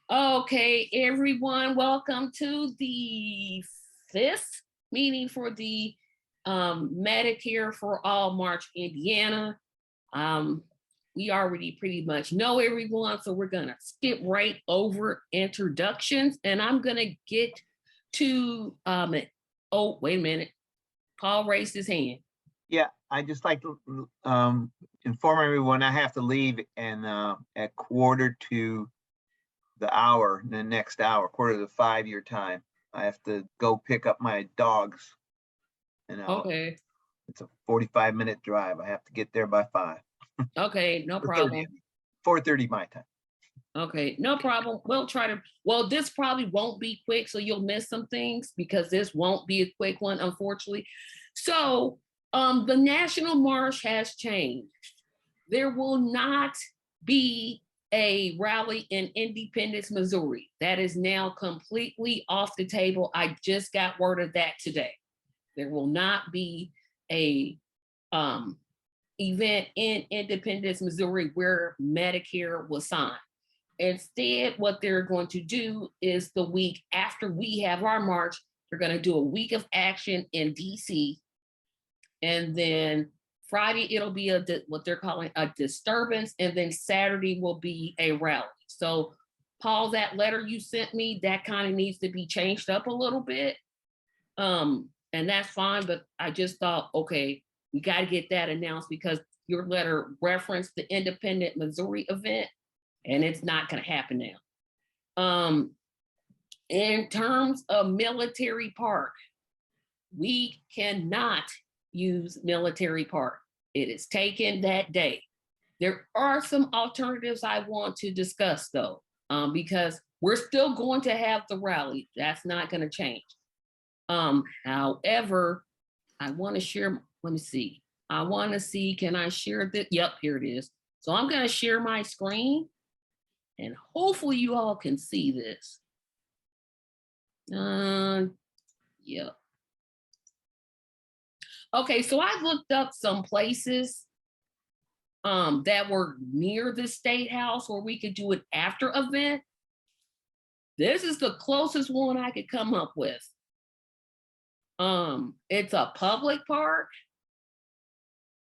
Okay, everyone, welcome to the fifth meeting for the Medicare for All March Indiana. Um, we already pretty much know everyone, so we're gonna skip right over introductions, and I'm gonna get to oh, wait a minute. Paul raised his hand. Yeah, I just like to inform everyone I have to leave and at quarter to the hour, the next hour, quarter to 5 your time. I have to go pick up my dogs, and Okay, it's a 45-minute drive. I have to get there by 5. okay, no 4:30, problem. 4:30 my time. Okay, no problem. We'll try to, well, this probably won't be quick, so you'll miss some things because this won't be a quick one, unfortunately. So, the National March has changed. There will not be a rally in Independence, Missouri. That is now completely off the table. I just got word of that today. There will not be a um, event in Independence, Missouri, where Medicare was signed. Instead, what they're going to do is the week after we have our march, they're going to do a week of action in DC. And then Friday, it'll be what they're calling a disturbance. And then Saturday will be a rally. So, Paul, that letter you sent me, that kind of needs to be changed up a little bit. And that's fine. But I just thought, okay, we got to get that announced because your letter referenced the Independent Missouri event and it's not going to happen now. In terms of military park, we cannot use military park. It is taken that day. There are some alternatives I want to discuss though, because we're still going to have the rally. That's not going to change. However, I want to share. Let me see. I want to see. Can I share this? Yep, here it is. So I'm going to share my screen. And hopefully you all can see this. Yeah. Okay, so I looked up some places that were near the State House where we could do an after event. This is the closest one I could come up with. It's a public park,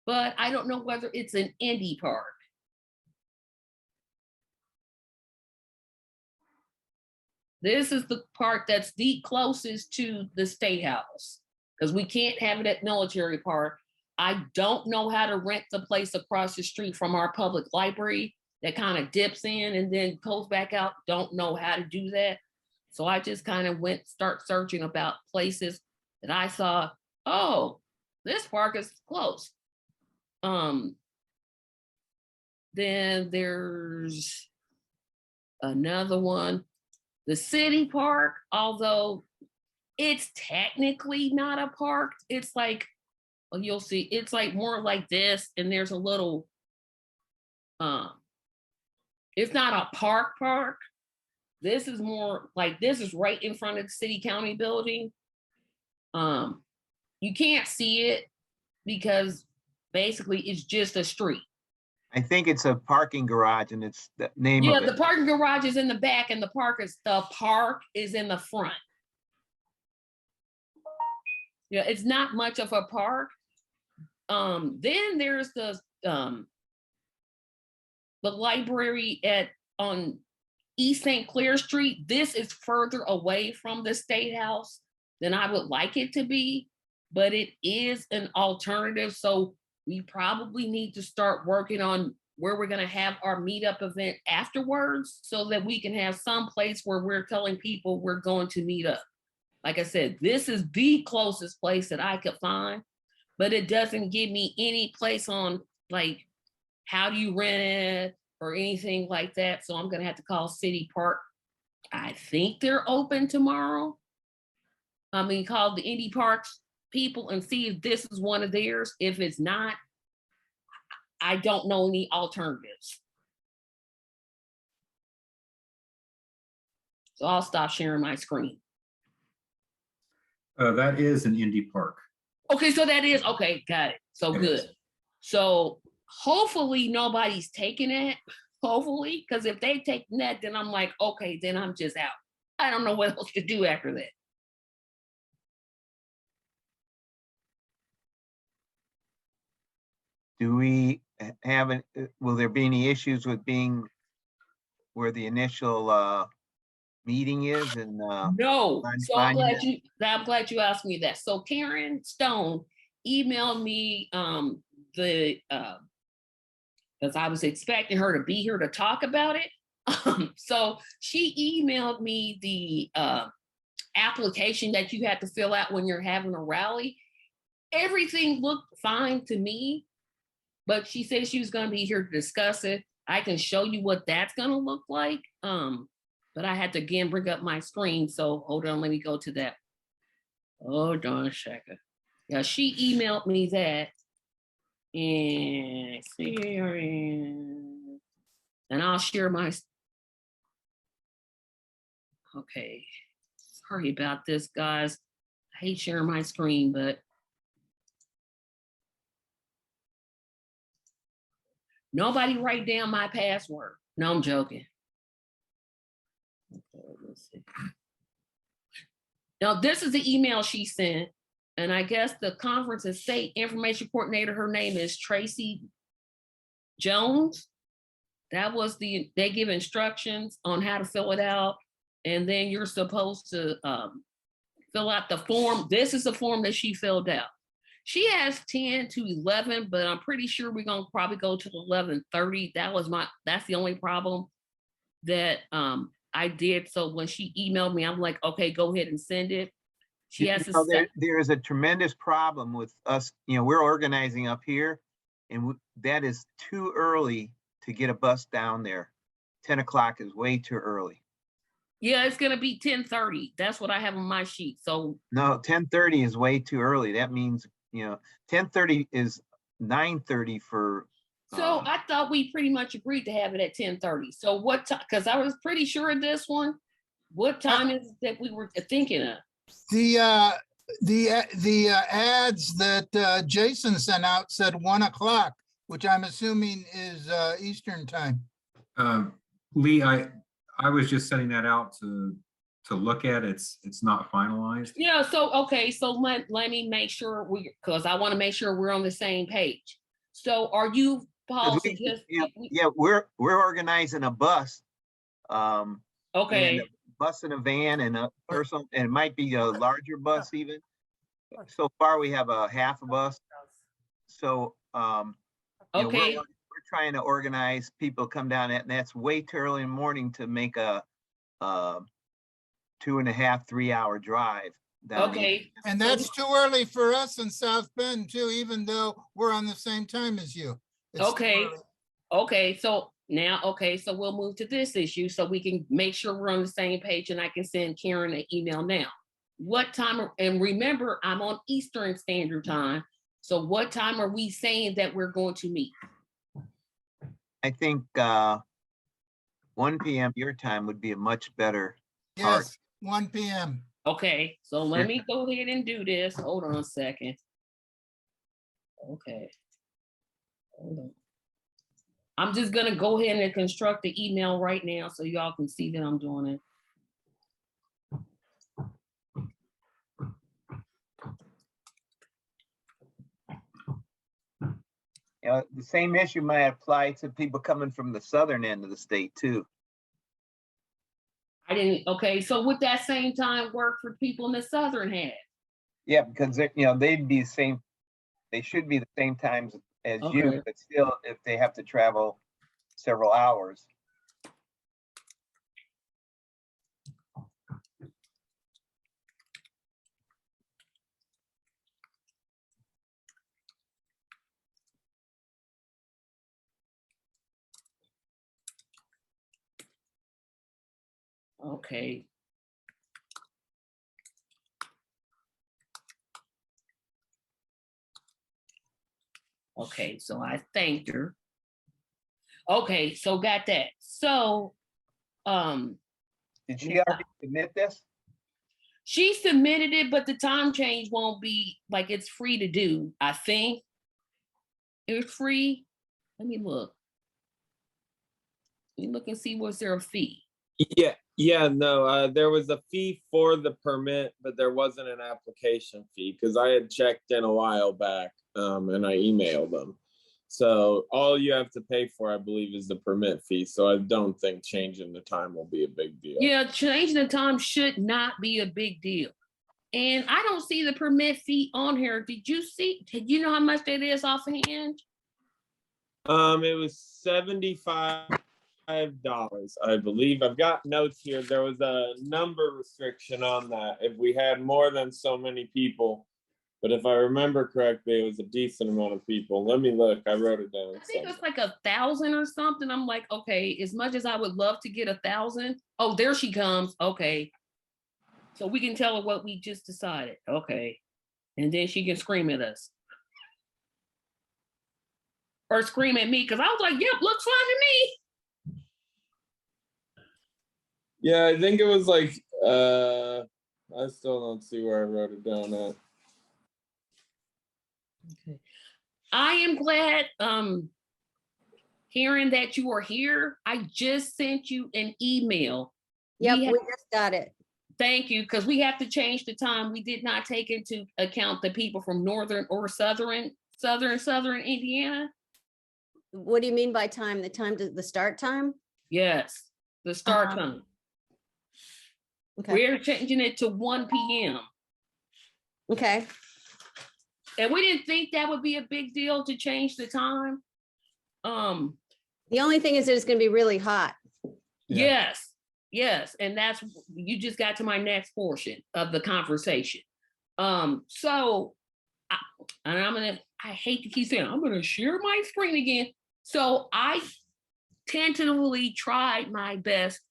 but I don't know whether it's an indie park. This is the park that's the closest to the State House because we can't have it at Military Park. I don't know how to rent the place across the street from our public library that kind of dips in and then goes back out. Don't know how to do that. So I just kind of start searching about places that I saw, oh, this park is close. Um, then there's another one, the city park, although it's technically not a park. It's like, well, you'll see, it's like more like this, and there's a little, um, it's not a park. This is more like this is right in front of the city county building. You can't see it because basically it's just a street. I think it's a parking garage, and it's the name Yeah, of it. the parking garage is in the back, and the park is in the front. Yeah, it's not much of a park. Then there's the library at on East St. Clair Street. This is further away from the State House than I would like it to be, but it is an alternative. So we probably need to start working on where we're going to have our meetup event afterwards so that we can have some place where we're telling people we're going to meet up. Like I said, this is the closest place that I could find, but it doesn't give me any place on like how do you rent it or anything like that. So I'm going to have to call City Park. I think they're open tomorrow. I mean, call the Indy Parks people and see if this is one of theirs. If it's not, I don't know any alternatives. So I'll stop sharing my screen. That is an indie park. Okay, so that is okay. Got it. So It good. is. So hopefully nobody's taking it. hopefully, because if they take that, then I'm like, okay, then I'm just out. I don't know what else to do after that. Do we have, will there be any issues with being where the initial meeting is and No, so monument? I'm glad you asked me that. So Karen Stone emailed me the because I was expecting her to be here to talk about it. So she emailed me the application that you had to fill out when you're having a rally. Everything looked fine to me, but she said she was going to be here to discuss it. I can show you what that's going to look like. But I had to again bring up my screen. So hold on, let me go to that. Oh, darn shaka. Yeah, she emailed me that. And see here, and I'll share my. Okay, sorry about this, guys. I hate sharing my screen, but nobody write down my password. No, I'm joking. Okay, let's see. Now, this is the email she sent, and I guess the conference and state information coordinator, her name is Tracy Jones. That was they give instructions on how to fill it out, and then you're supposed to fill out the form. This is the form that she filled out. She has 10 to 11, but I'm pretty sure we're gonna probably go to 11:30. That's the only problem that I did. So when she emailed me, I'm like, okay, go ahead and send it. She has to there is a tremendous problem with us. We're organizing up here, and that is too early to get a bus down there. 10 o'clock is way too early. Yeah, it's gonna be 10:30. That's what I have on my sheet. So no, 10:30 is way too early. That means 10:30 is 9:30 for. So I thought we pretty much agreed to have it at 10:30. So what time? Because I was pretty sure of this one. What time is it that we were thinking of? The ads that Jason sent out said 1 o'clock, which I'm assuming is Eastern time. Lee, I was just setting that out to look at. It's not finalized. Yeah. So okay. So let me make sure because I want to make sure we're on the same page. So are you, Paul? We're organizing a bus. Okay. And a bus and a van and a person, and it might be a larger bus even. So far, we have a half a bus. So okay. We're trying to organize people come down, and that's way too early in the morning to make a 2.5, 3 hour drive down. Okay. And that's too early for us in South Bend too, even though we're on the same time as you. Okay. Okay. So now, so we'll move to this issue so we can make sure we're on the same page, and I can send Karen an email now. What time, and remember, I'm on Eastern Standard Time. So what time are we saying that we're going to meet? I think 1 p.m. your time would be a much better Yes, start. 1 p.m. Okay, so let me go ahead and do this. Hold on a second. Okay. Hold on. I'm just gonna go ahead and construct the email right now so y'all can see that I'm doing it. The same issue might apply to people coming from the southern end of the state too. Okay, so would that same time work for people in the southern half? Yeah, because they'd be the same. They should be the same times as you, but still, if they have to travel several hours. Okay. Okay, so I thanked her. Okay, so got that. So, did she already submit this? She submitted it, but the time change won't be like it's free to do. I think it's free. Let me look. You look and see, was there a fee? Yeah, no, there was a fee for the permit, but there wasn't an application fee because I had checked in a while back, and I emailed them. So all you have to pay for, I believe, is the permit fee. So I don't think changing the time will be a big deal. Yeah, changing the time should not be a big deal. And I don't see the permit fee on here. Did you know how much that is offhand? It was $75, I believe. I've got notes here. There was a number restriction on that if we had more than so many people. But if I remember correctly, it was a decent amount of people. Let me look. I wrote it down. I think it's like 1,000 or something. I'm like, okay, as much as I would love to get 1,000. Oh, there she comes. Okay. So we can tell her what we just decided. Okay. And then she can scream at us. Or scream at me, because I was like, yep, looks fine to me. Yeah, I think it was like, I still don't see where I wrote it down at. Okay. I am glad hearing that you are here. I just sent you an email. Yep, We we just got it. Thank you, because we have to change the time. We did not take into account the people from northern or southern Indiana. What do you mean by time? The start time? Yes, the start Uh-huh. time. Okay, We're changing it to 1 p.m. okay. And we didn't think that would be a big deal to change the time. The only thing is that it's gonna be really hot. Yeah. Yes, and that's, you just got to my next portion of the conversation. So I hate to keep saying, I'm gonna share my screen again. So I tentatively tried my best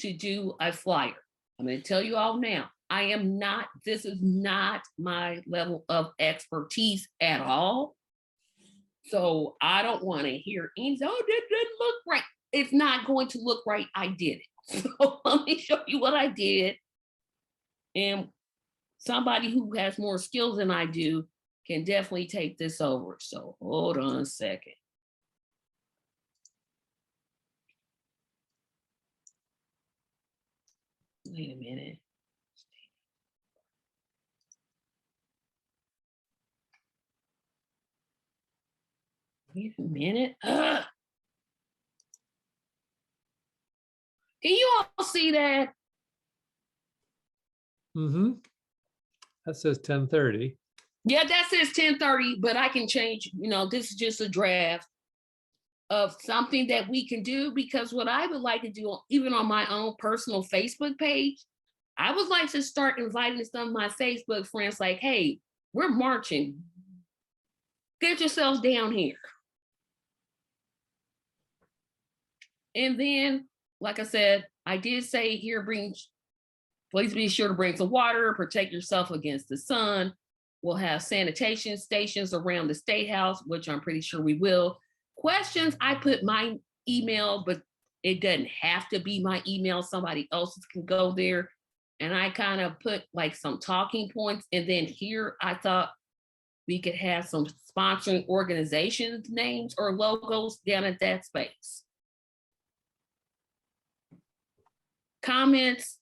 to do a flyer. I'm gonna tell you all now, this is not my level of expertise at all. So I don't want to hear any, oh, that didn't look right. It's not going to look right. I did it. So let me show you what I did. And somebody who has more skills than I do can definitely take this over. So hold on a second. Wait a minute. Wait a minute. Can you all see that? Mm-hmm. That says 10:30. Yeah, that says 10:30, but I can change, this is just a draft of something that we can do, because what I would like to do, even on my own personal Facebook page, I would like to start inviting some of my Facebook friends like, hey, we're marching. Get yourselves down here. And then, like I said, I did say here, please be sure to bring some water, protect yourself against the sun. We'll have sanitation stations around the State House, which I'm pretty sure we will. Questions, I put my email, but it doesn't have to be my email. Somebody else can go there. And I kind of put like some talking points. And then here I thought we could have some sponsoring organizations names or logos down at that space. Comments,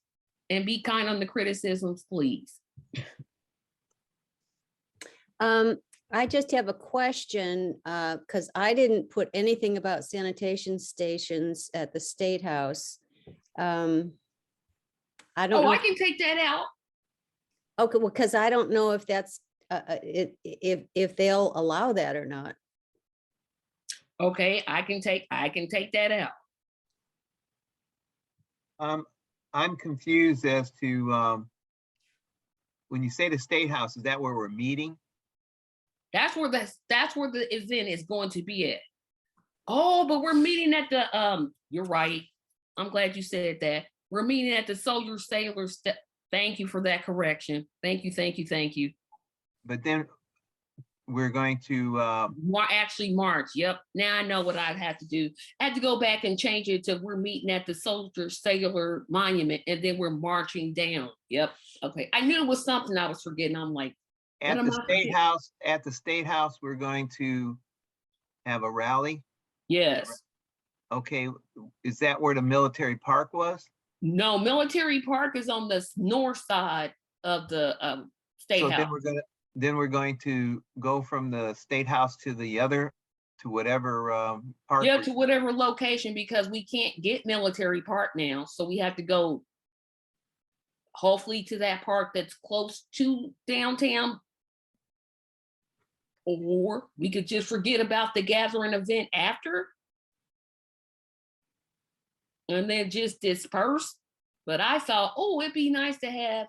and be kind on the criticisms, please. I just have a question, because I didn't put anything about sanitation stations at the State House. I don't know. I can take that out. Okay, well, because I don't know if that's, if they'll allow that or not. Okay, I can take that out. I'm confused as to, when you say the State House, is that where we're meeting? That's where the event is going to be at. Oh, but we're meeting at the, you're right. I'm glad you said that. We're meeting at the Soldier Sailors. Thank you for that correction. Thank you. But then we're going to, Actually March. Yep. Now I know what I'd have to do. I had to go back and change it to we're meeting at the Soldier Sailor Monument, and then we're marching down. Yep. Okay. I knew it was something I was forgetting. I'm like, at the State House, we're going to have a rally. yes. Okay, is that where the military park was? No, Military Park is on the north side of the State So House. then we're going to go from the State House to the other, to whatever park. Yeah, to whatever location, because we can't get Military Park now. So we have to go hopefully to that park that's close to downtown. Or we could just forget about the gathering event after and then just disperse. But I thought, oh, it'd be nice to have,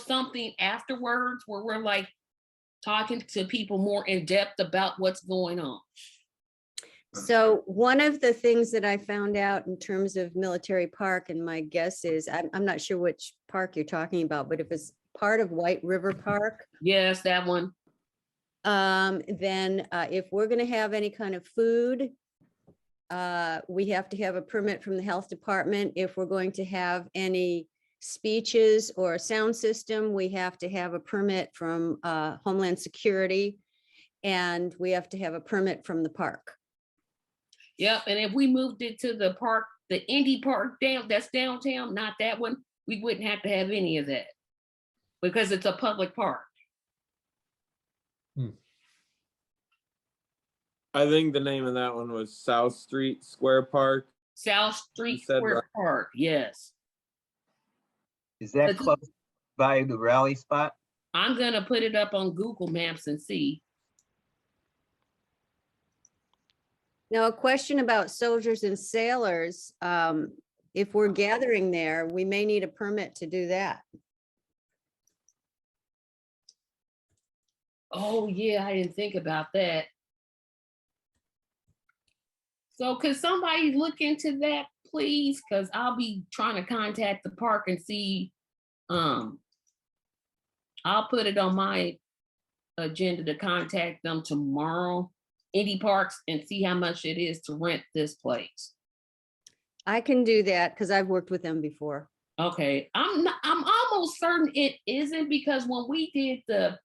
something afterwards where we're like talking to people more in depth about what's going on. So one of the things that I found out in terms of Military Park, and my guess is, I'm not sure which park you're talking about, but if it's part of White River Park, Yes, that one. then if we're gonna have any kind of food, we have to have a permit from the health department. If we're going to have any speeches or a sound system, we have to have a permit from Homeland Security. And we have to have a permit from the park. Yep. And if we moved it to the park, the Indy Park that's downtown, not that one, we wouldn't have to have any of that because it's a public park. I think the name of that one was South Street Square Park. South Street said Square right. Park, yes. Is that But- close by the rally spot? I'm gonna put it up on Google Maps and see. Now, a question about soldiers and sailors. If we're gathering there, we may need a permit to do that. Oh, yeah, I didn't think about that. So could somebody look into that, please? Because I'll be trying to contact the park and see. I'll put it on my agenda to contact them tomorrow, Indy Parks, and see how much it is to rent this place. I can do that because I've worked with them before. Okay, I'm almost certain it isn't, because when we did the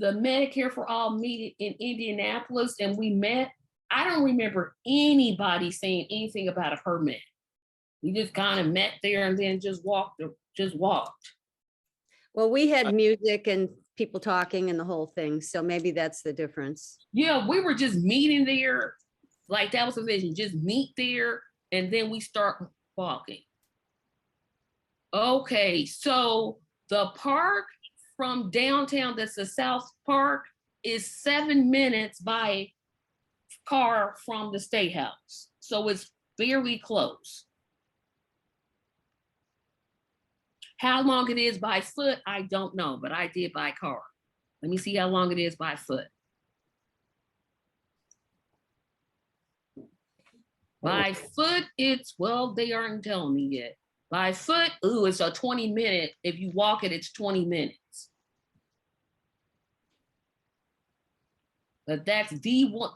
Medicare for All meeting in Indianapolis and we met, I don't remember anybody saying anything about a permit. We just kind of met there and then just walked. Well, we had music and people talking and the whole thing, so maybe that's the difference. Yeah, we were just meeting there. Like that was the vision, just meet there and then we start walking. Okay, so the park from downtown, that's the South Park, is 7 minutes by car from the State House. So it's very close. How long it is by foot, I don't know, but I did by car. Let me see how long it is by foot. By foot, it's, well, they aren't telling me yet. By foot, ooh, it's a 20-minute. If you walk it, it's 20 minutes. But that's the one,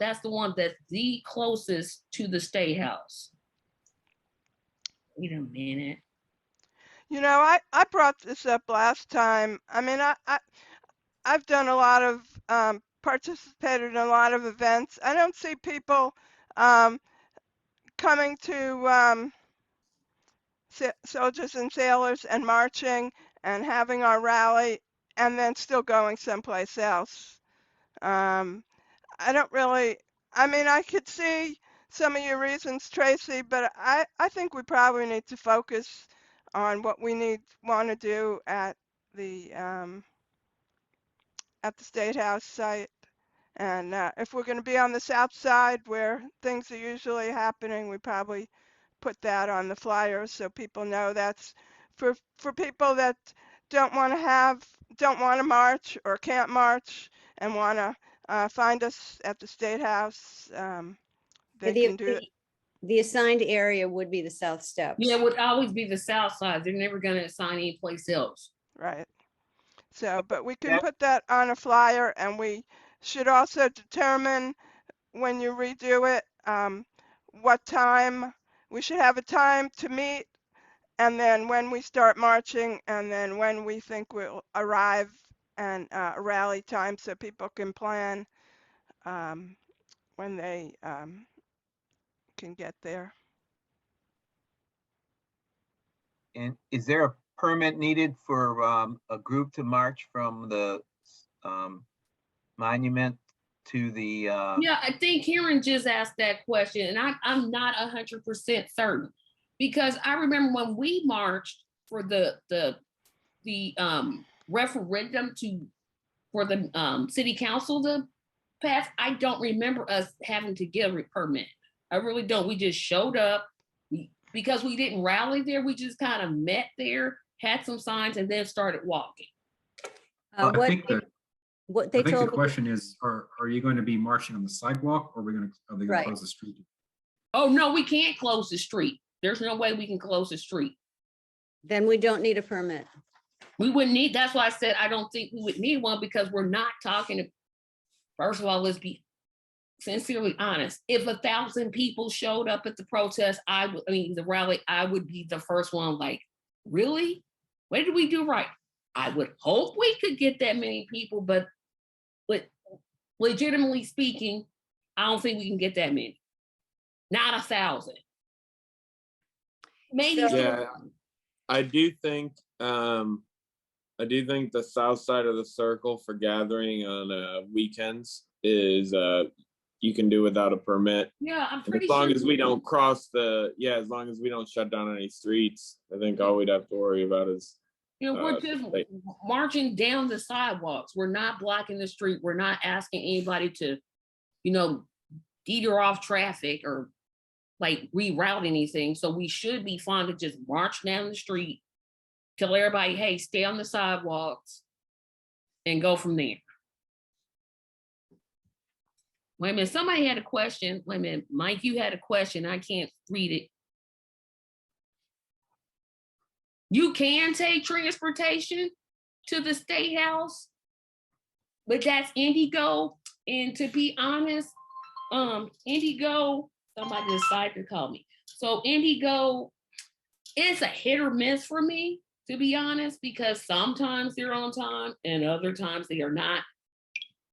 that's the closest to the State House. Wait a minute. You know, I brought this up last time. I mean, I've done a lot of, participated in a lot of events. I don't see people coming to soldiers and sailors and marching and having our rally and then still going someplace else. I don't really, I mean, I could see some of your reasons, Tracy, but I think we probably need to focus on what we want to do at the State House site. And if we're going to be on the south side where things are usually happening, we probably put that on the flyers so people know that's for people that don't want to march or can't march and want to find us at the State House. They can do it. The assigned area would be the South Steps. Yeah, it would always be the South Side. They're never going to assign any place else. Right. So, but we can Yeah. put that on a flyer, and we should also determine when you redo it, what time, we should have a time to meet, and then when we start marching, and then when we think we'll arrive, and a rally time so people can plan when they can get there. And is there a permit needed for a group to march from the monument to the? Yeah, I think Karen just asked that question, and I'm not 100% certain, because I remember when we marched for the referendum for the city council to pass. I don't remember us having to give a permit. I really don't. We just showed up because we didn't rally there. We just kind of met there, had some signs, and then started walking. Well, I What think that, what I they think the told me, question is, are you going to be marching on the sidewalk, or are they going Right. to close the street? Oh no, we can't close the street. There's no way we can close the street. then we don't need a permit. We wouldn't need, that's why I said I don't think we would need one, because we're not talking. First of all, let's be sincerely honest. If 1,000 people showed up at the protest, the rally, I would be the first one like, really? What did we do right? I would hope we could get that many people, but legitimately speaking, I don't think we can get that many. Not 1,000. Maybe. So- Yeah, I do think the south side of the circle for gathering on weekends is you can do without a permit. Yeah, I'm And pretty as long sure. as we don't as long as we don't shut down any streets, I think all we'd have to worry about is We're just marching down the sidewalks. We're not blocking the street. We're not asking anybody to, deter off traffic or like reroute anything. So we should be fine to just march down the street, tell everybody, hey, stay on the sidewalks, and go from there. Wait a minute, somebody had a question. Wait a minute, Mike, you had a question. I can't read it. You can take transportation to the State House, but that's Indigo. And to be honest, Indigo, somebody decided to call me. So Indigo, it's a hit or miss for me, to be honest, because sometimes they're on time and other times they are not.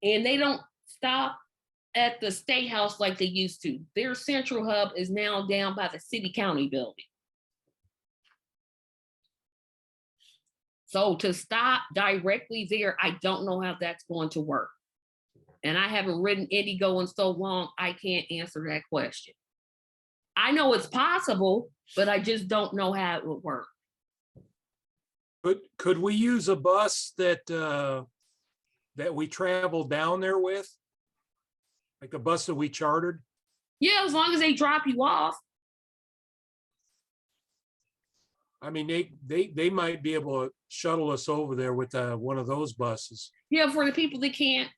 And they don't stop at the State House like they used to. Their central hub is now down by the city county building. So to stop directly there, I don't know how that's going to work. And I haven't ridden Indigo in so long, I can't answer that question. I know it's possible, but I just don't know how it would work. Could we use a bus that we traveled down there with? Like the bus that we chartered? Yeah, as long as they drop you off. I mean, they might be able to shuttle us over there with one of those buses. Yeah, for the people that can't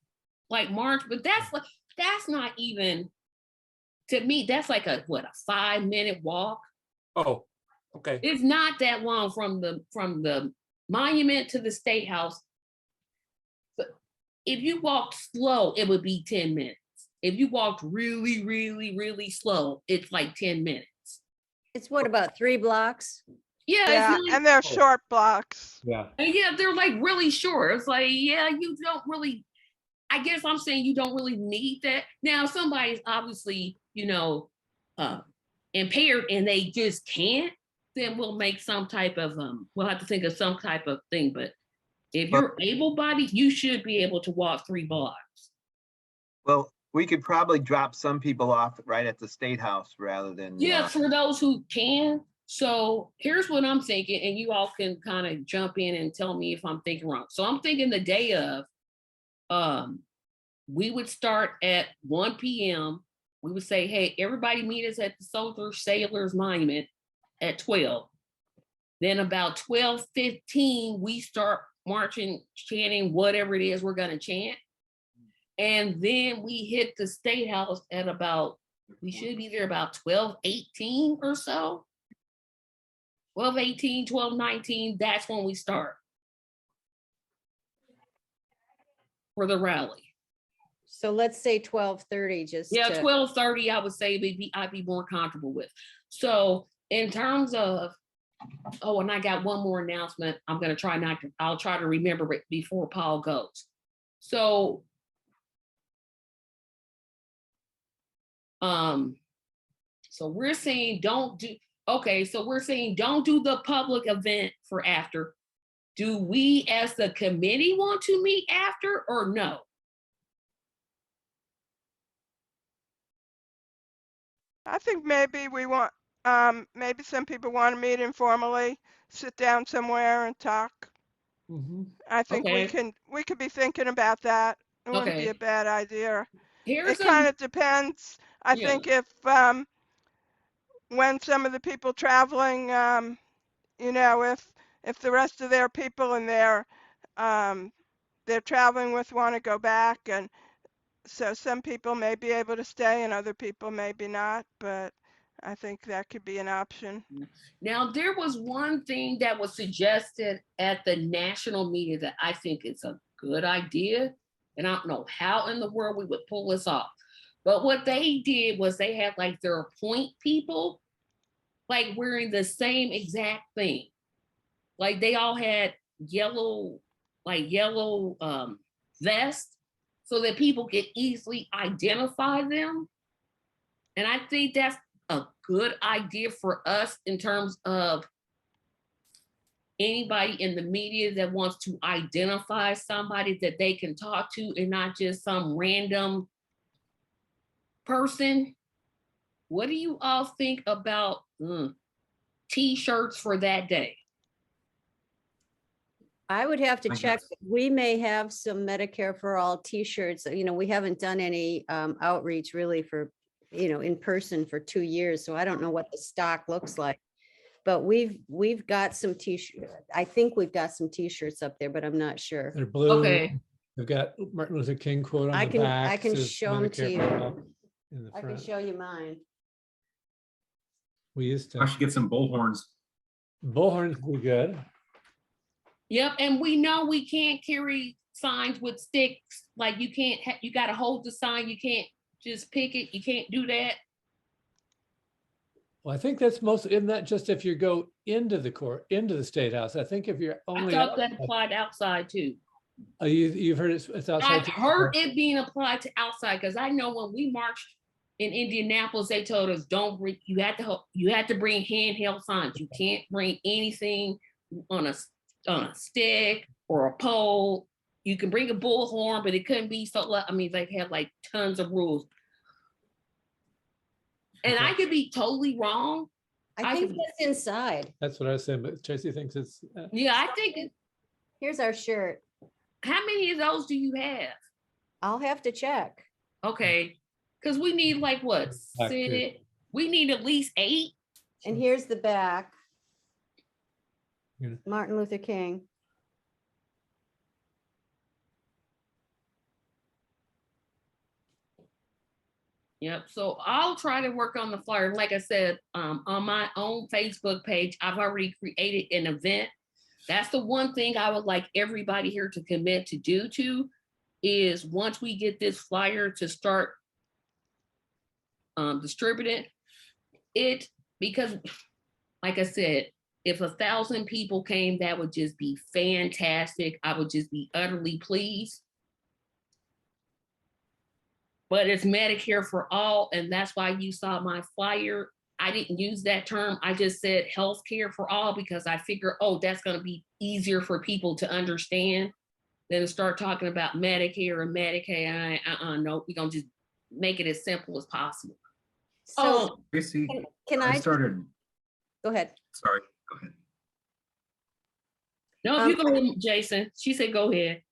like march, but that's not even, to me, that's like a 5-minute walk. Oh, okay. It's not that long from the monument to the State House. But if you walked slow, it would be 10 minutes. If you walked really, really, really slow, it's like 10 minutes. It's what, about 3 blocks? Yeah, Yeah, it's not, and they're short blocks. Yeah. yeah, they're like really short. It's like, yeah, you don't really, I guess I'm saying you don't really need that. Now, if somebody's obviously, impaired and they just can't, then we'll make some type of, we'll have to think of some type of thing. But if you're able-bodied, you should be able to walk 3 blocks. Well, we could probably drop some people off right at the State House rather than. Yeah, for those who can. So here's what I'm thinking, and you all can kind of jump in and tell me if I'm thinking wrong. So I'm thinking the day of, we would start at 1 p.m. We would say, hey, everybody meet us at the Soldiers Sailors Monument at 12. Then about 12:15, we start marching, chanting whatever it is we're going to chant. And then we hit the State House at about, we should be there about 12:18 or so. 12:18, 12:19, that's when we start for the rally. So let's say 12:30, just Yeah, to- 12:30, I would say I'd be more comfortable with. So in terms of, oh, and I got one more announcement. I'll try to remember it before Paul goes. So, So we're saying don't do, okay, so we're saying don't do the public event for after. Do we as the committee want to meet after or no? I think maybe we want, maybe some people want to meet informally, sit down somewhere and talk. Mhm. I think Okay. we could be thinking about that. It wouldn't be Okay. a bad idea. Here's It kind a, of depends. I yeah, think if, when some of the people traveling, you know, if the rest of their people and they're traveling with want to go back, and so some people may be able to stay and other people maybe not, but I think that could be an option. now there was one thing that was suggested at the national meeting that I think is a good idea. And I don't know how in the world we would pull this off. But what they did was they had like their point people like wearing the same exact thing. Like they all had yellow, like yellow vests so that people could easily identify them. And I think that's a good idea for us in terms of anybody in the media that wants to identify somebody that they can talk to and not just some random person. What do you all think about t-shirts for that day? I would have to I check. guess. We may have some Medicare for All t-shirts. You know, we haven't done any outreach really for, you know, in person for 2 years. So I don't know what the stock looks like. But we've got some t-shirts. I think we've got some t-shirts up there, but I'm not sure. They're blue. Okay. They've got Martin Luther King quote on I the can- back. I can says show 'em to Medicare for All you. in the I can front. show you mine. We used I to. should get some bullhorns. Bullhorns would be good. Yep, and we know we can't carry signs with sticks. Like you can't, you got to hold the sign. You can't just pick it. You can't do that. Well, I think that's most, isn't that just if you go into the court, into the State House? I think if you're I only, thought that applied outside too. you've heard it's outside. I've too? heard it being applied to outside because I know when we marched in Indianapolis, they told us don't bring. You had to bring handheld signs. You can't bring anything on a stick or a pole. You can bring a bullhorn, but it couldn't be so. I mean, they have like tons of rules, and I could be totally wrong. I think that's inside. That's what I was saying, but Tracy thinks it's. Yeah, I think. Here's our shirt. How many of those do you have? I'll have to check. Okay, because we need like what? Back too. We need at least 8. And here's the back. Yeah. Martin Luther King. Yep. So I'll try to work on the flyer. Like I said, on my own Facebook page, I've already created an event. That's the one thing I would like everybody here to commit to do to is once we get this flyer to start distributing it, because like I said, if 1,000 people came, that would just be fantastic. I would just be utterly pleased. But it's Medicare for all, and that's why you saw my flyer. I didn't use that term. I just said healthcare for all because I figure, oh, that's going to be easier for people to understand than to start talking about Medicare and Medicaid. No, we're going to just make it as simple as possible. So Tracy, can I started. go ahead? Sorry, go ahead. No, if you go ahead, Jason. She said, go ahead.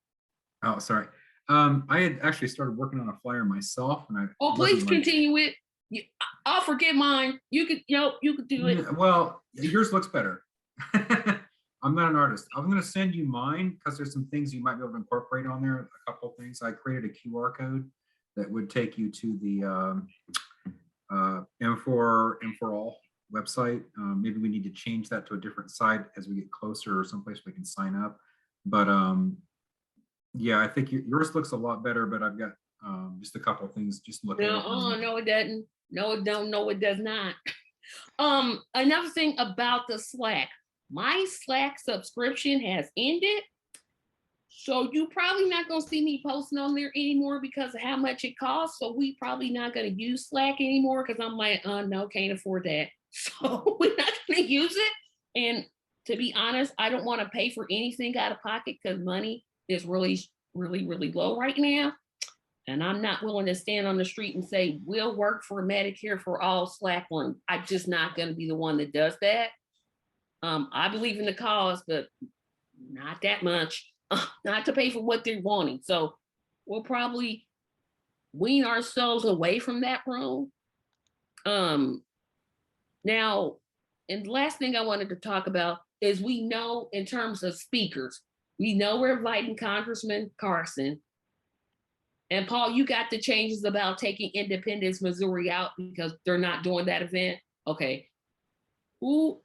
Oh, sorry. I had actually started working on a flyer myself, and I. Oh, please wasn't, like, continue it. I'll forget mine. You could do it. Well, yours looks better. I'm not an artist. I'm going to send you mine because there's some things you might be able to incorporate on there. A couple of things. I created a QR code that would take you to the M4 All website. Maybe we need to change that to a different site as we get closer or someplace we can sign up. But yeah, I think yours looks a lot better, but I've got just a couple of things just looking at. No, it doesn't. No, it don't. No, it does not. Another thing about the Slack. My Slack subscription has ended. So you probably not gonna see me posting on there anymore because of how much it costs. So we probably not gonna use Slack anymore because I'm like, no, can't afford that. So we're not gonna use it. And to be honest, I don't want to pay for anything out of pocket because money is really, really, really low right now. And I'm not willing to stand on the street and say, we'll work for Medicare for all Slack one. I'm just not gonna be the one that does that. I believe in the cause, but not that much, not to pay for what they're wanting. So we'll probably wean ourselves away from that room. Now, and the last thing I wanted to talk about is we know in terms of speakers, we know we're inviting Congressman Carson. And Paul, you got the changes about taking Independence, Missouri out because they're not doing that event. Okay. Who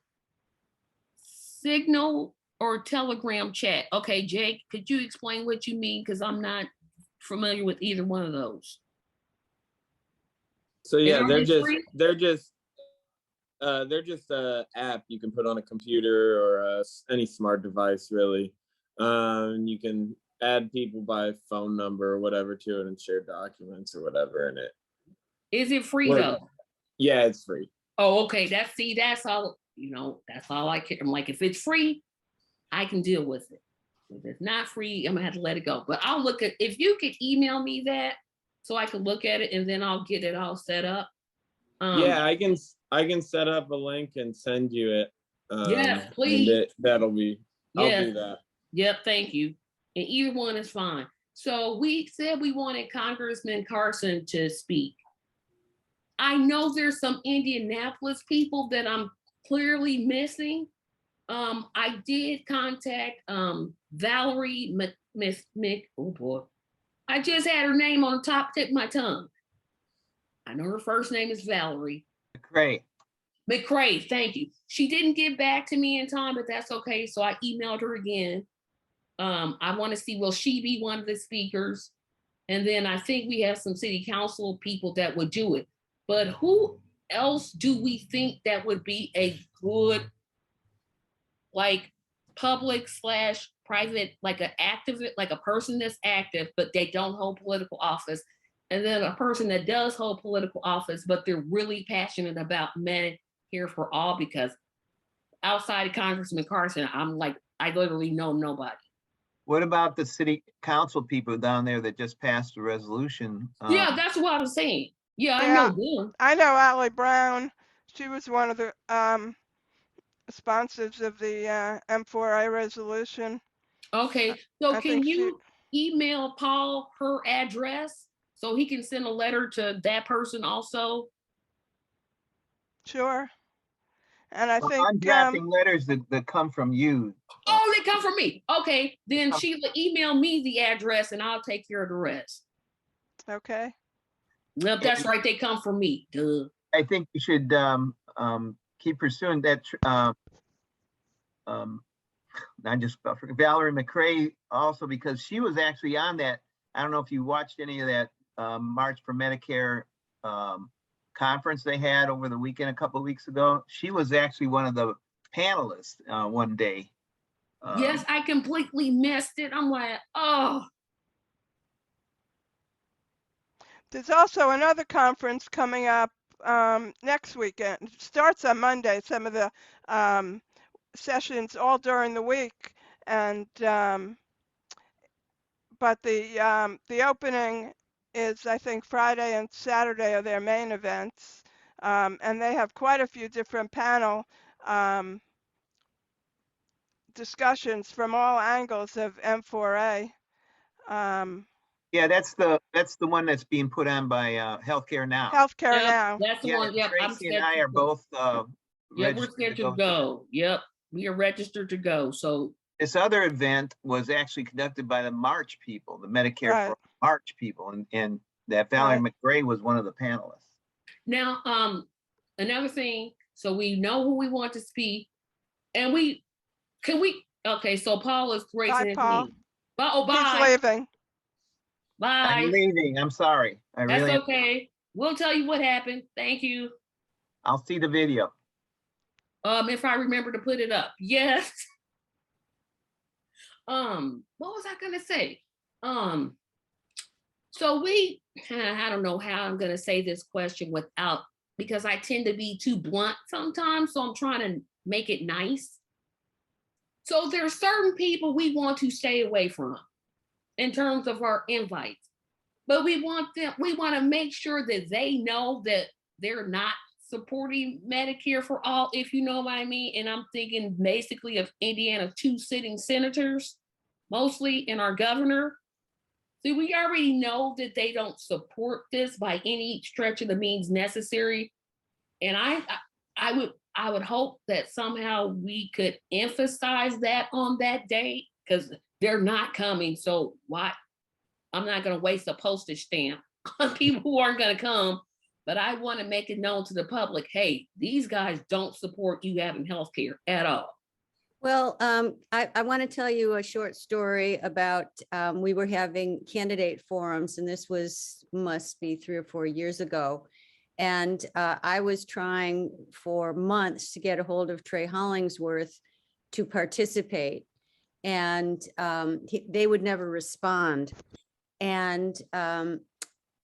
Signal or Telegram chat? Okay, Jake, could you explain what you mean? Because I'm not familiar with either one of those. So yeah, are they're they just free? they're just a app you can put on a computer or any smart device really. You can add people by phone number or whatever to it and share documents or whatever in it. Is it free Well, though? Yeah, it's free. Oh, okay. That's all, that's all I care. I'm like, if it's free, I can deal with it. If it's not free, I'm gonna have to let it go. But I'll look at, if you could email me that so I can look at it and then I'll get it all set up. Yeah, I can set up a link and send you it. Yes, And please. that'll be, I'll Yes. do that. Yep, thank you. And either one is fine. So we said we wanted Congressman Carson to speak. I know there's some Indianapolis people that I'm clearly missing. I did contact Valerie Mick. Oh boy, I just had her name on the top tip of my tongue. I know her first name is Valerie Great. McCrae. Thank you. She didn't get back to me in time, but that's okay. So I emailed her again. I want to see, will she be one of the speakers? And then I think we have some city council people that would do it. But who else do we think that would be a good, like, public / private, like an activist, like a person that's active, but they don't hold political office. And then a person that does hold political office, but they're really passionate about Medicare for all, because outside of Congressman Carson, I'm like, I literally know nobody. What about the city council people down there that just passed a resolution? Yeah, that's what I was saying. Yeah, I Yeah. know them. I know Ally Brown. She was one of the sponsors of the M4A resolution. Okay, so I can think she, you email Paul her address so he can send a letter to that person also? sure. And I Well, think, I'm drafting letters that come from you. Oh, they come from me. Okay, then Sheila, email me the address and I'll take care of the rest. okay. Well, that's right, they come from me. Duh. I think you should keep pursuing that. I just Valerie McCrae also, because she was actually on that. I don't know if you watched any of that March for Medicare conference they had over the weekend a couple of weeks ago. She was actually one of the panelists one day. Yes, I completely missed it. I'm like, oh. There's also another conference coming up next weekend. It starts on Monday, some of the sessions all during the week. And but the opening is, I think, Friday and Saturday are their main events. And they have quite a few different panel discussions from all angles of M4A. Yeah, that's the one that's being put on by Healthcare Now. Healthcare Yep, Now. that's the Yeah, one. Yep, I'm Tracy and I scheduled are to- both Yeah, we're registered to scheduled to go. go. Yep, we are registered to go. So This other event was actually conducted by the March people, the Medicare Right. for March people, and that Valerie McRae was one of the panelists. now, another thing. So we know who we want to speak, and okay, so Paul is raising Bye, his Paul. hand. Oh, He's bye. leaving. Bye. I'm leaving. I'm sorry. I That's really. okay. We'll tell you what happened. Thank you. I'll see the video. If I remember to put it up. Yes. what was I gonna say? So I don't know how I'm gonna say this question without, because I tend to be too blunt sometimes, so I'm trying to make it nice. So there are certain people we want to stay away from in terms of our invites, but we want to make sure that they know that they're not supporting Medicare for all, if you know what I mean. And I'm thinking basically of Indiana's 2 sitting senators, mostly, and our governor. See, we already know that they don't support this by any stretch of the means necessary. And I would hope that somehow we could emphasize that on that date, because they're not coming. So why? I'm not going to waste a postage stamp on people who aren't going to come. But I want to make it known to the public, hey, these guys don't support you having health care at all. Well, I want to tell you a short story about, we were having candidate forums, and this must be 3 or 4 years ago. And I was trying for months to get a hold of Trey Hollingsworth to participate, and they would never respond. And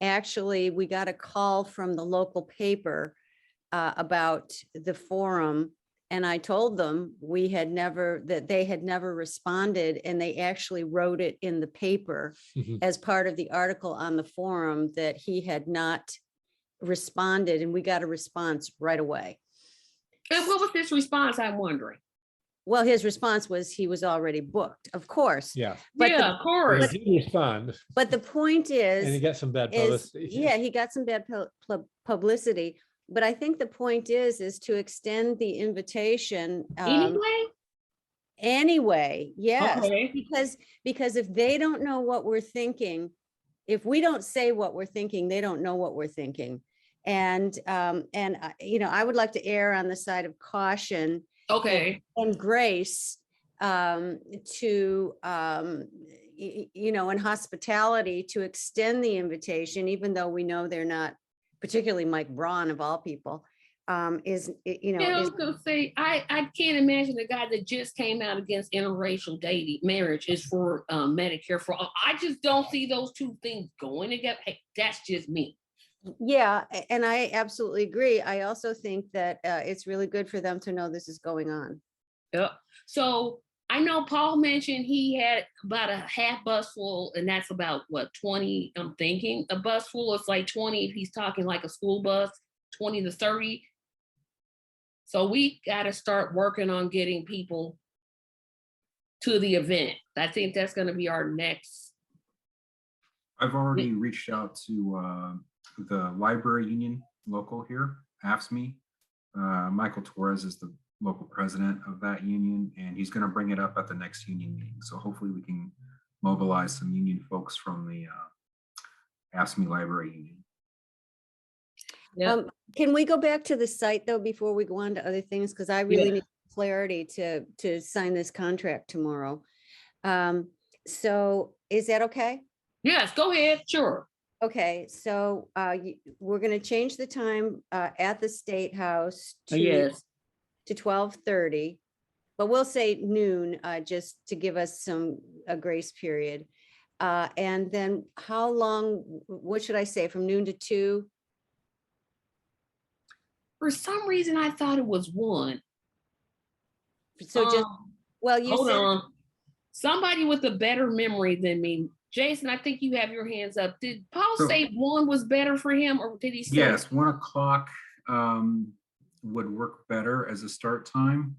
actually, we got a call from the local paper about the forum. And I told them that they had never responded, and they actually wrote it in the paper as part of the article on the forum that he had not responded, and we got a response right away. And what was his response, I'm wondering? Well, his response was he was already booked, of course. Yeah. But yeah, of course. He did respond. But the point And he is, got some bad publicity. yeah, he got some bad publicity. But I think the point is to extend the invitation. Anyway, yes, Okay. because if they don't know what we're thinking, if we don't say what we're thinking, they don't know what we're thinking. And I would like to err on the side of caution. Okay. And grace to and hospitality to extend the invitation, even though we know they're not, particularly Mike Braun of all people, I was gonna say, I can't imagine the guy that just came out against interracial marriage is for Medicare for all. I just don't see those two things going together. Hey, that's just me. Yeah, and I absolutely agree. I also think that it's really good for them to know this is going on. Yep. So I know Paul mentioned he had about a half bus full, and that's about what, 20? I'm thinking a bus full is like 20 if he's talking like a school bus, 20 to 30. So we got to start working on getting people to the event. I think that's going to be our next. I've already reached out to the library union local here, AFSCME. Michael Torres is the local president of that union, and he's going to bring it up at the next union meeting. So hopefully we can mobilize some union folks from the AFSCME library union. Yeah. Can we go back to the site though before we go on to other things? Because I really need clarity to sign this contract tomorrow. So is that okay? Yes, go ahead. Sure. Okay, so we're going to change the time at the State House to 12:30, but we'll say noon just to give us a grace period. And then how long? What should I say? From noon to 2? For some reason, I thought it was 1. So just hold on. Somebody with a better memory than me. Jason, I think you have your hands up. Did Paul say 1 was better for him, or did he say? Yes, 1 o'clock would work better as a start time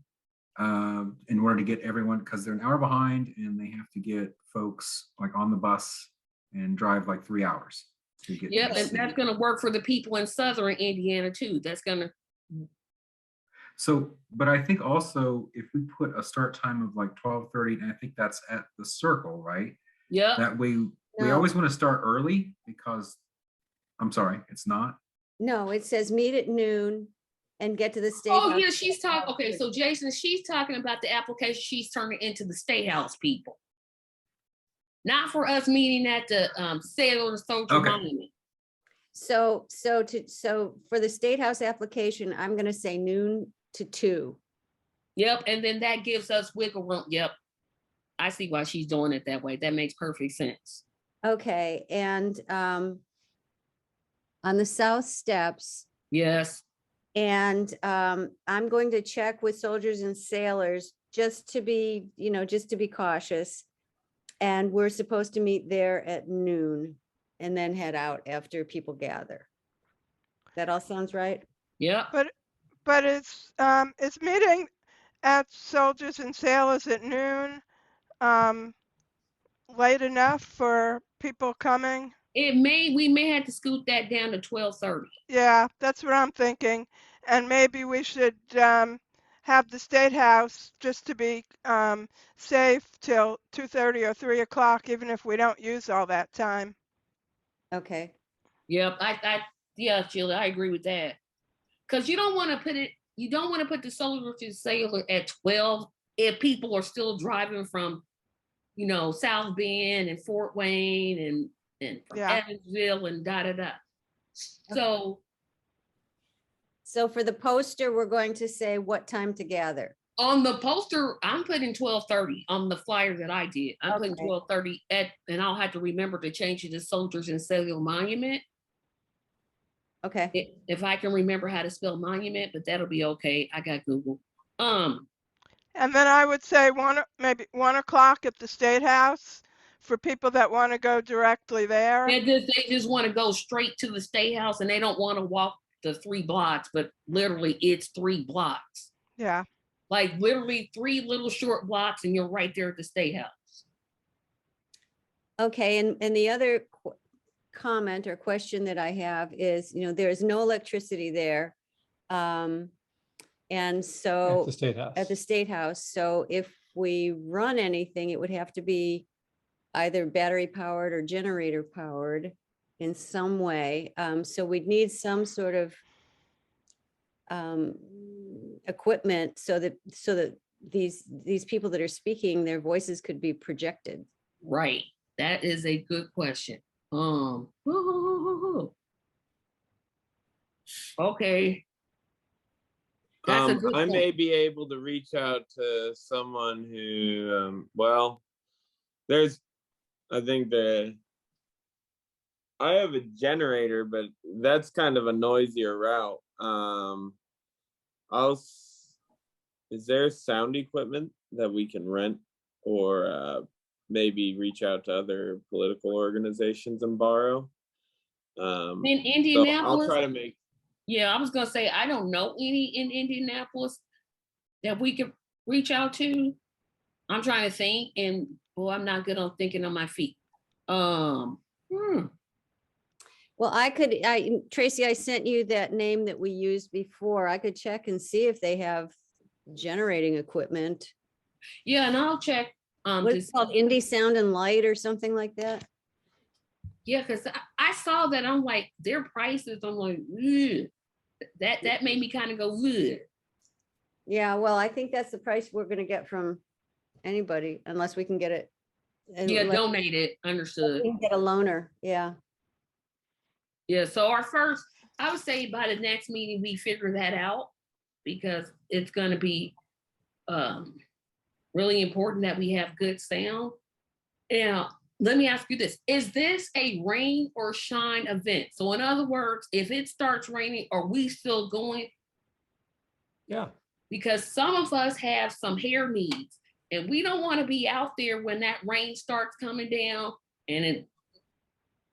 in order to get everyone, because they're an hour behind and they have to get folks like on the bus and drive like 3 hours to get. Yep, and that's going to work for the people in Southern Indiana too. That's going to. So, but I think also if we put a start time of like 12:30, and I think that's at the Circle, right? Yeah. That way, we always want to start early because, I'm sorry, it's not. No, it says meet at noon and get to the State House. House. Yeah, she's talking. Okay, so Jason, she's talking about the application she's turning into the State House people, not for us meeting at the Sailor Soldier Monument. So for the State House application, I'm going to say noon to 2. Yep, and then that gives us wiggle room. Yep. I see why she's doing it that way. That makes perfect sense. Okay, and on the south steps, Yes. and I'm going to check with soldiers and sailors just to be, just to be cautious. And we're supposed to meet there at noon and then head out after people gather. That all sounds right? Yep. But it's meeting at Soldiers and Sailors at noon, late enough for people coming. We may have to scoot that down to 12:30. Yeah, that's what I'm thinking. And maybe we should have the State House just to be safe till 2:30 or 3 o'clock, even if we don't use all that time. Okay. Yep. Yeah, Sheila, I agree with that. Because you don't want to put the soldier to sailor at 12 if people are still driving from, South Bend and Fort Wayne and from Yeah. Evansville and da da da. So So for the poster, we're going to say what time to gather. on the poster, I'm putting 12:30 on the flyer that I did. I'm putting Okay. 12:30 and I'll have to remember to change it to Soldiers and Sailor Monument. Okay. If I can remember how to spell monument, but that'll be okay. I got Google. And then I would say maybe 1 o'clock at the State House for people that want to go directly there. They just want to go straight to the State House and they don't want to walk the 3 blocks, but literally it's 3 blocks. Yeah. Like literally 3 little short blocks and you're right there at the State House. Okay, and the other comment or question that I have is, there's no electricity there. And At so the State House. at the State House, so if we run anything, it would have to be either battery powered or generator powered in some way. So we'd need some sort of equipment so that these people that are speaking, their voices could be projected. Right. That is a good question. Okay. That's a good I point. may be able to reach out to someone who, I think I have a generator, but that's kind of a noisier route. Is there sound equipment that we can rent or maybe reach out to other political organizations and borrow? In So Indianapolis, I'll try to make. yeah, I was gonna say I don't know any in Indianapolis that we could reach out to. I'm trying to think, and I'm not good on thinking on my feet. Well, Tracy, I sent you that name that we used before. I could check and see if they have generating equipment. Yeah, and I'll check. What is it called, Indie Sound and Light or something like that? Yeah, because I saw that. I'm like, their prices. I'm like, ugh. That made me kind of go, ugh. Yeah, well, I think that's the price we're gonna get from anybody unless we can get it. Yeah, unless donate it. Understood. we can get a loaner, yeah. Yeah, so I would say by the next meeting, we figure that out because it's going to be really important that we have good sound. Now, let me ask you this. Is this a rain or shine event? So in other words, if it starts raining, are we still going? Yeah. Because some of us have some hair needs and we don't want to be out there when that rain starts coming down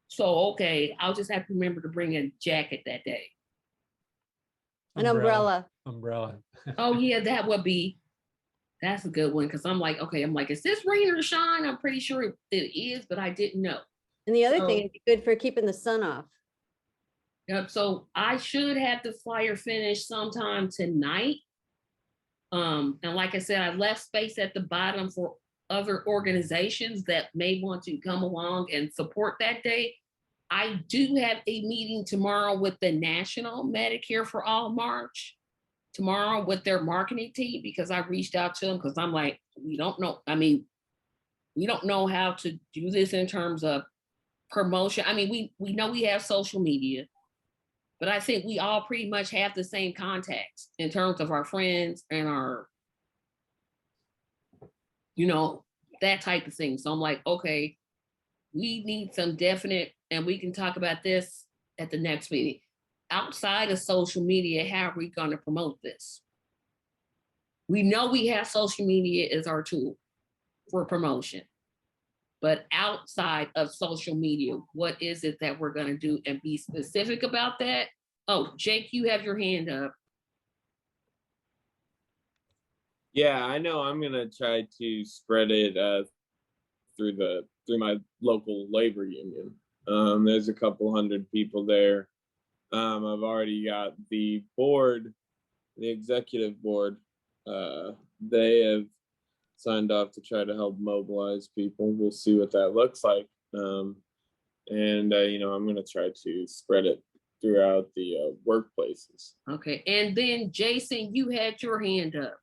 so, okay, I'll just have to remember to bring a jacket that day. An umbrella. Umbrella. Oh yeah, that's a good one. Cause I'm like, is this rain or shine? I'm pretty sure it is, but I didn't know. And the other thing, it'd be good for keeping the sun off. Yep. So I should have the flyer finished sometime tonight. And like I said, I left space at the bottom for other organizations that may want to come along and support that day. I do have a meeting tomorrow with the National Medicare for All March tomorrow with their marketing team because I reached out to them because I'm like, we don't know. I mean, we don't know how to do this in terms of promotion. I mean, we know we have social media, but I think we all pretty much have the same contacts in terms of our friends and our, that type of thing. So I'm like, okay, we need some definite, and we can talk about this at the next meeting. Outside of social media, how are we going to promote this? We know we have social media as our tool for promotion, but outside of social media, what is it that we're going to do, and be specific about that? Oh, Jake, you have your hand up. Yeah, I know I'm gonna try to spread it through my local labor union. There's a couple hundred people there. I've already got the board, the executive board. They have signed off to try to help mobilize people. We'll see what that looks like. You know, I'm gonna try to spread it throughout the workplaces. Okay, and then Jason, you had your hand up.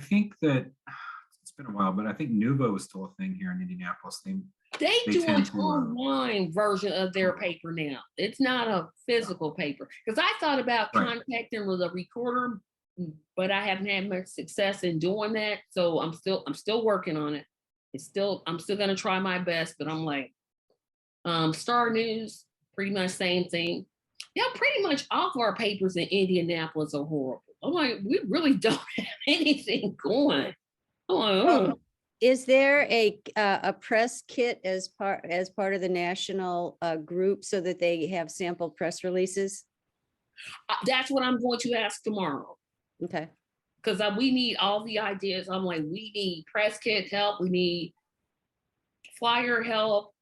I think that it's been a while, but I think Nuvo is still a thing here in Indianapolis. They They do an tend to, online version of their paper now. It's not a physical paper. Because I thought about Right. contacting with a recorder, but I haven't had much success in doing that. So I'm still working on it. I'm still gonna try my best, but I'm like, Star News, pretty much same thing. Yeah, pretty much all of our papers in Indianapolis are horrible. I'm like, we really don't have anything going. I'm like, oh. Is there a press kit as part of the national group so that they have sample press releases? That's what I'm going to ask tomorrow. Okay. Because we need all the ideas. I'm like, we need press kit help. We need flyer help,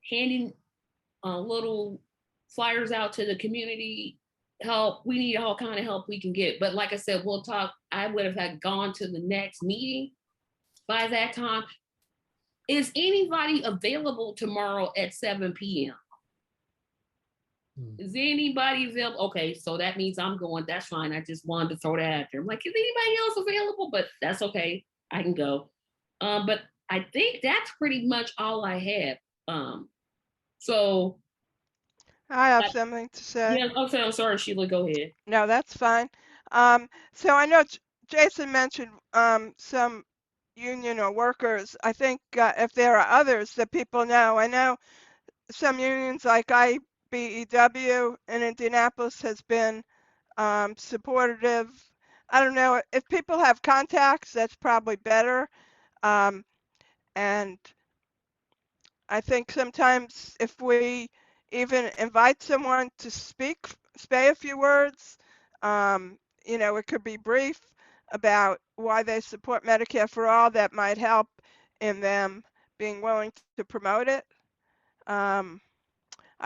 handing little flyers out to the community help. We need all kind of help we can get. But like I said, we'll talk. I would have had gone to the next meeting by that time. Is anybody available tomorrow at 7 p.m.? Is anybody available? Okay, so that means I'm going. That's fine. I just wanted to throw that out there. I'm like, is anybody else available? But that's okay. I can go. But I think that's pretty much all I have. So I have something to say. yeah, okay, I'm sorry, Sheila, go ahead. No, that's fine. So I know Jason mentioned some union or workers. I think if there are others that people know, I know some unions like IBEW in Indianapolis has been supportive. I don't know if people have contacts, that's probably better. And I think sometimes if we even invite someone to say a few words, you know, it could be brief about why they support Medicare for All. That might help in them being willing to promote it. I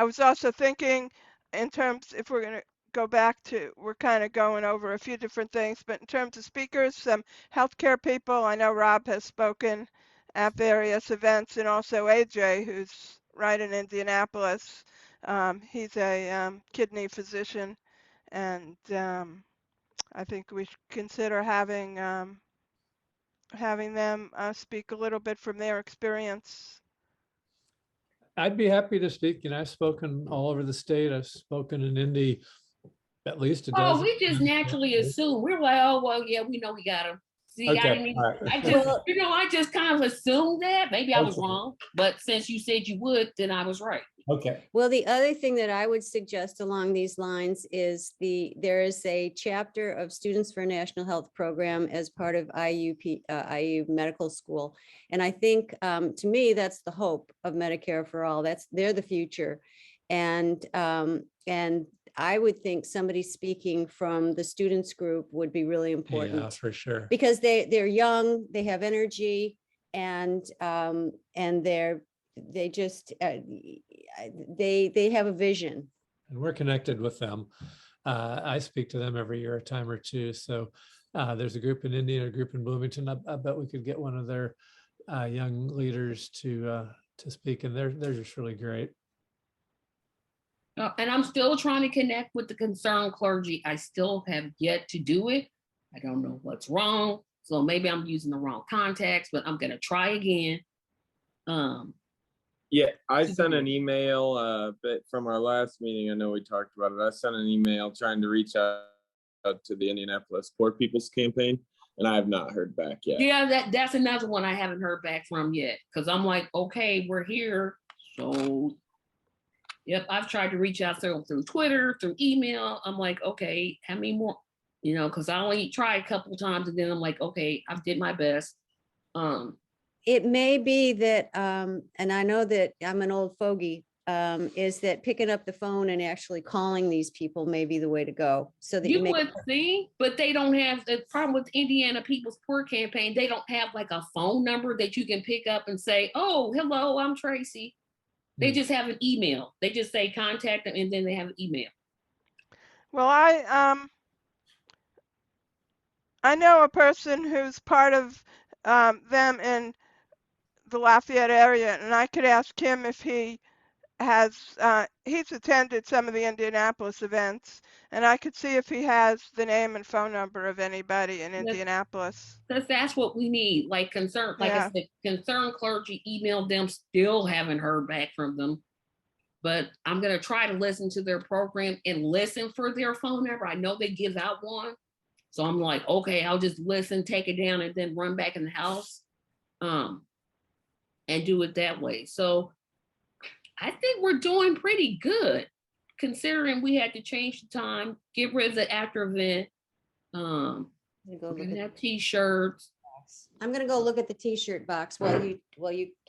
was also thinking in terms, if we're going to go back to, we're kind of going over a few different things, but in terms of speakers, some healthcare people, I know Rob has spoken at various events, and also AJ, who's right in Indianapolis. He's a kidney physician, and I think we should consider having them speak a little bit from their experience. I'd be happy to speak. You know, I've spoken all over the state. I've spoken in Indy at least a dozen. Oh, we just naturally assume. We're like, oh, well, yeah, we know we got him. See, Okay, I didn't even, all right. I just, you know, I just kind of assumed that. Maybe I was Okay. wrong, but since you said you would, then I was right. Okay. Well, the other thing that I would suggest along these lines is there is a chapter of Students for a National Health Program as part of IU Medical School. And I think, to me, that's the hope of Medicare for All. They're the future. And I would think somebody speaking from the students group would be really important. Yeah, for sure. Because they're young, they have energy, and they just they have a vision. And we're connected with them. I speak to them every year, a time or two. So there's a group in Indy and a group in Bloomington. I bet we could get one of their young leaders to speak, and they're just really great. And I'm still trying to connect with the concerned clergy. I still have yet to do it. I don't know what's wrong. So maybe I'm using the wrong contacts, but I'm going to try again. Yeah, I sent an email but from our last meeting. I know we talked about it. I sent an email trying to reach out to the Indianapolis Poor People's Campaign. and I have not heard back yet. Yeah, that's another one I haven't heard back from yet. Cause I'm like, okay, we're here. So yep, I've tried to reach out through Twitter, through email. I'm like, okay, how many more? You know, because I only tried a couple of times and then I'm like, okay, I've did my best. It may be that, and I know that I'm an old fogey, is that picking up the phone and actually calling these people may be the way to go, so that you You make. would think, but they don't have the problem with Indiana People's Support Campaign. They don't have like a phone number that you can pick up and say, oh, hello, I'm Tracy. They just have an email. They just say contact them and then they have an email. Well, I know a person who's part of them in the Lafayette area, and I could ask him if he has, he's attended some of the Indianapolis events, and I could see if he has the name and phone number of anybody in Indianapolis. Because that's what we need. Like concern, like Yeah. I said, concerned clergy emailed them, still haven't heard back from them. But I'm gonna try to listen to their program and listen for their phone number. I know they give out one. So I'm like, okay, I'll just listen, take it down, and then run back in the house. And do it that way. So I think we're doing pretty good, considering we had to change the time, get rid of the after event. Go We're look gonna at have t-shirts. I'm gonna go look at the t-shirt box while you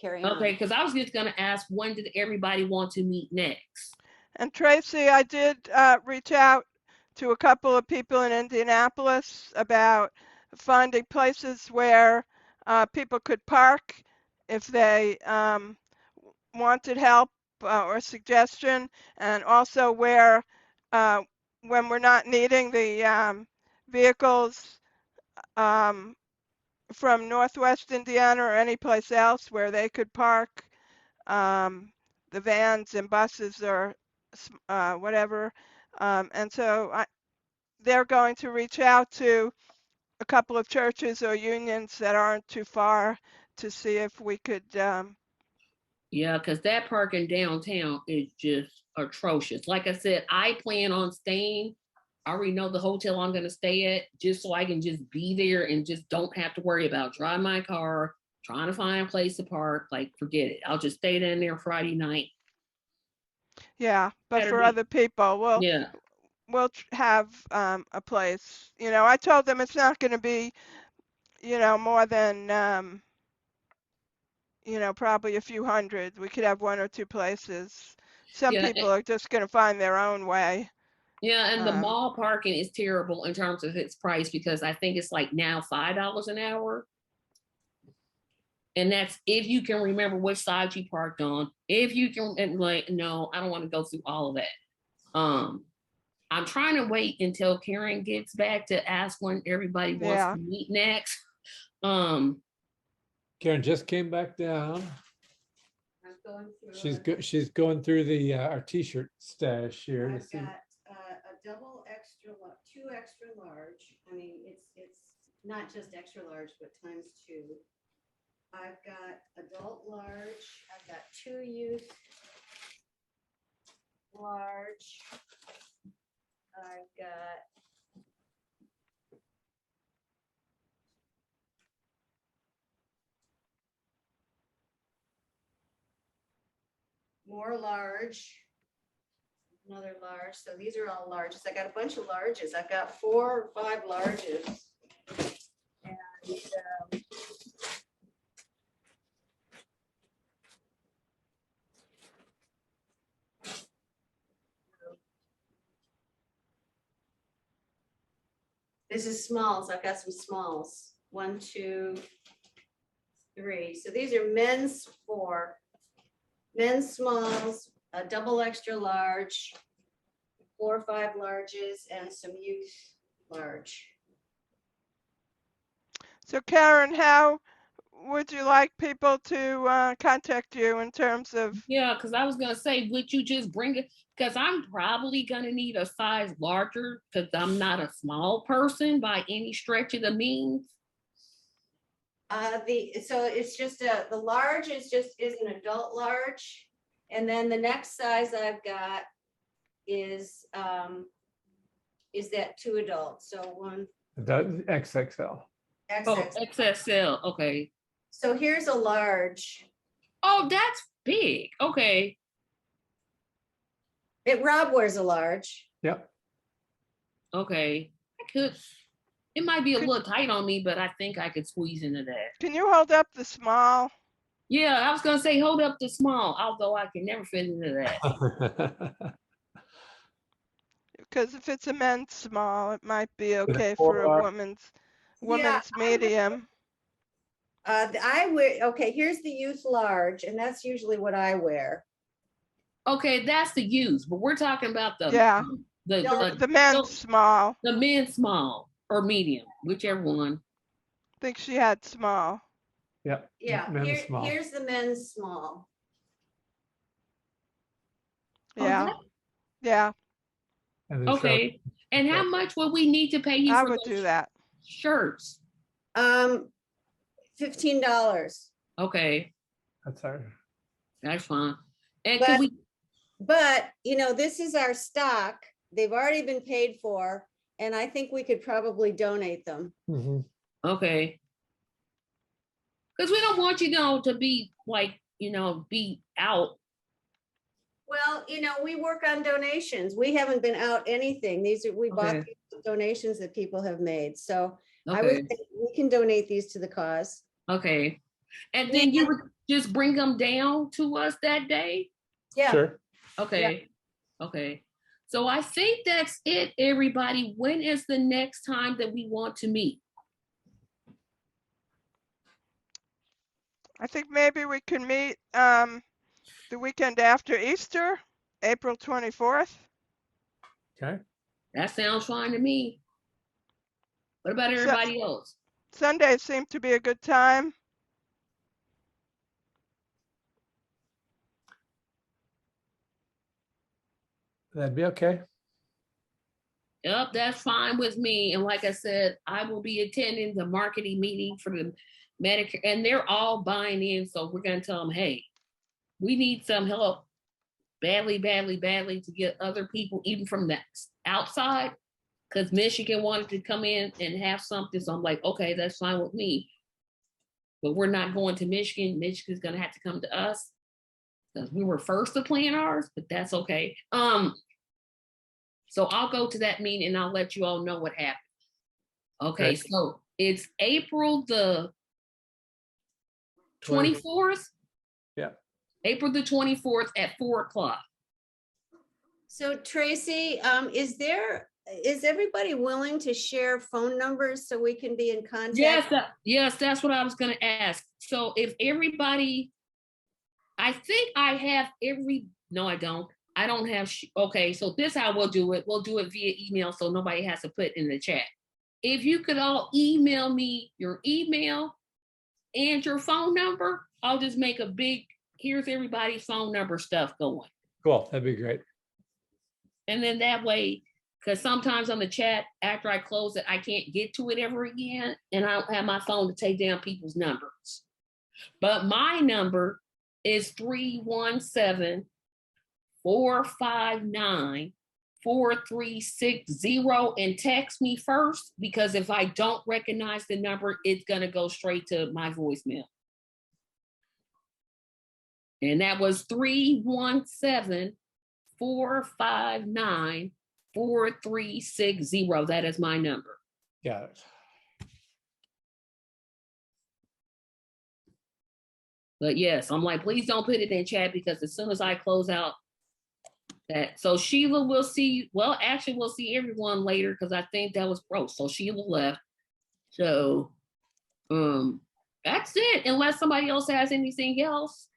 carry on. Okay, because I was just gonna ask, when did everybody want to meet next? And Tracy, I did reach out to a couple of people in Indianapolis about finding places where people could park if they wanted help or suggestion, and also where when we're not needing the vehicles from Northwest Indiana or any place else, where they could park the vans and buses or whatever. And so they're going to reach out to a couple of churches or unions that aren't too far to see if we could. Yeah, because that parking downtown is just atrocious. Like I said, I plan on staying. I already know the hotel I'm gonna stay at, just so I can just be there and just don't have to worry about driving my car, trying to find a place to park. Like, forget it. I'll just stay down there Friday night. Yeah, but for Saturday. other people, Yeah. we'll have a place. You know, I told them it's not going to be, you know, more than, you know, probably a few hundred. We could have one or two places. Some Yeah. people are just going to find their own way. Yeah, and the Um, mall parking is terrible in terms of its price, because I think it's like now $5 an hour. And that's if you can remember which side you parked on. If you can, and like, no, I don't want to go through all of that. I'm trying to wait until Karen gets back to ask when everybody wants Yeah. to meet next. Karen just came back down. She's going through the our t-shirt stash here to I've see. got a double extra, two extra large. I mean, it's not just extra large, but times two. I've got adult large. I've got two youth large. I've got more large. Another large. So these are all larges. I got a bunch of larges. I've got 4 or 5 larges. And this is smalls. I've got some smalls. 1, 2, 3. So these are men's 4. Men's smalls, a double extra large, 4 or 5 larges, and some youth large. So Karen, how would you like people to contact you in terms of? Yeah, because I was gonna say, would you just bring it? Because I'm probably gonna need a size larger, because I'm not a small person by any stretch of the means. So it's just the large is an adult large, and then the next size I've got is that 2 adults. So one The XXL. Oh, XX. XXL, okay. So here's a large. Oh, that's big, okay. Rob wears a large. Yep. Okay, it might be a little tight on me, but I think I could squeeze into that. Can you hold up the small? Yeah, I was gonna say, hold up the small, although I can never fit into that. Because if it's a men's small, it might be okay four for a large. woman's medium. I wear, okay, here's the youth large, and that's usually what I wear. Okay, that's the use, but we're talking about Yeah. the, The men's small. the men's small or medium, whichever one. I think she had small. Yep. Yeah, men's small. here's the men's small. Yeah. Oh, Yeah, And then show- okay, and how much would we need to pay you I for would those do that. shirts? $15. Okay, That's our, that's fine. And But- could we, But, you know, this is our stock. They've already been paid for, and I think we could probably donate them. Mhm. okay. Because we don't want you know to be like, be out. Well, you know, we work on donations. We haven't been out anything. We bought Okay. these donations that people have made. So I would Okay, think we can donate these to the cause. okay. And then you would just bring them down to us that day? Yeah. Sure. Okay, okay. So I think that's it, everybody. When is the next time that we want to meet? I think maybe we can meet the weekend after Easter, April 24th. Okay. That sounds fine to me. What about everybody else? Sundays seem to be a good time. That'd be okay. Yep, that's fine with me. And like I said, I will be attending the marketing meeting for the Medicare, and they're all buying in. So we're going to tell them, hey, we need some help badly, badly, badly to get other people, even from the outside, because Michigan wanted to come in and have something. So I'm like, okay, that's fine with me. But we're not going to Michigan. Michigan's going to have to come to us because we were first to plan ours, but that's okay. So I'll go to that meeting and I'll let you all know what happened. Okay, Okay. so it's April the 24th? Yeah. April the 24th at 4:00. So Tracy, is everybody willing to share phone numbers so we can be in contact? Yes, that's what I was gonna ask. So if everybody, I think I have no, I don't. I don't have, okay, so this how we'll do it. We'll do it via email so nobody has to put in the chat. If you could all email me your email and your phone number, I'll just make a big, here's everybody's phone number stuff going. Cool. That'd be great. And then that way, because sometimes on the chat, after I close it, I can't get to it ever again. And I don't have my phone to take down people's numbers. But my number is 317-459-4360, and text me first, because if I don't recognize the number, it's going to go straight to my voicemail. And that was 317-459-4360. That is my number. Got it. But yes, I'm like, please don't put it in chat, because as soon as I close out that, so Sheila will see, well, actually we'll see everyone later, because I think that was broke. So Sheila left. So that's it, unless somebody else has anything else.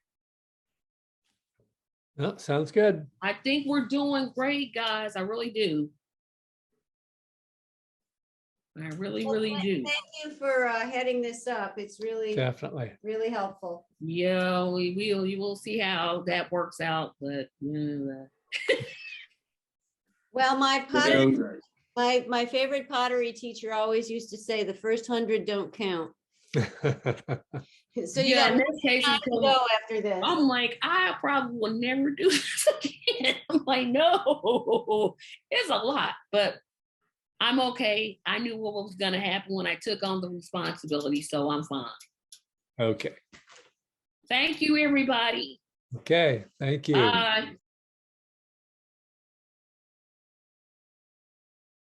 No, sounds good. I think we're doing great, guys. I really do. I really, really do. Thank you for heading this up. It's really, Definitely. really helpful. Yeah, we will. You will see how that works out, but Well, my favorite pottery teacher always used to say, the first 100 don't count. So you yeah, got in this case, time to go after this. I'm like, I probably will never do this again. I'm like, no, it's a lot, but I'm okay. I knew what was gonna happen when I took on the responsibility, so I'm fine. Okay, Thank you, everybody. okay, thank you. Bye.